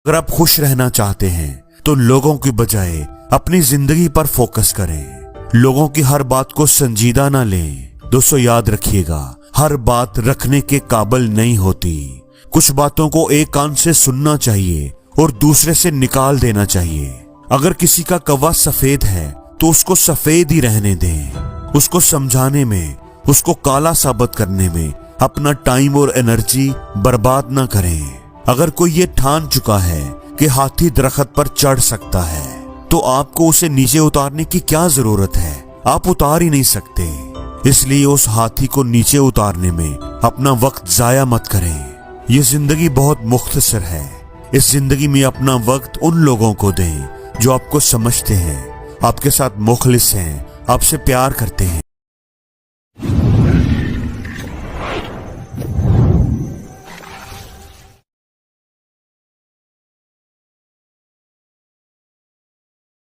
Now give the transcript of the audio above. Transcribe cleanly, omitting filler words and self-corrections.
अगर आप खुश रहना चाहते हैं तो लोगों की बजाय अपनी जिंदगी पर फोकस करें। लोगों की हर बात को संजीदा ना लें। दोस्तों याद रखिएगा, हर बात रखने के काबिल नहीं होती। कुछ बातों को एक कान से सुनना चाहिए और दूसरे से निकाल देना चाहिए। अगर किसी का कौवा सफेद है तो उसको सफेद ही रहने दें। उसको समझाने में, उसको काला साबित करने में अपना टाइम और एनर्जी बर्बाद ना करें। अगर कोई ये ठान चुका है कि हाथी दरख्त पर चढ़ सकता है तो आपको उसे नीचे उतारने की क्या जरूरत है? आप उतार ही नहीं सकते। इसलिए उस हाथी को नीचे उतारने में अपना वक्त जाया मत करें। ये जिंदगी बहुत मुख्तसर है। इस जिंदगी में अपना वक्त उन लोगों को दें जो आपको समझते हैं, आपके साथ मुखलिस हैं, आपसे प्यार करते हैं।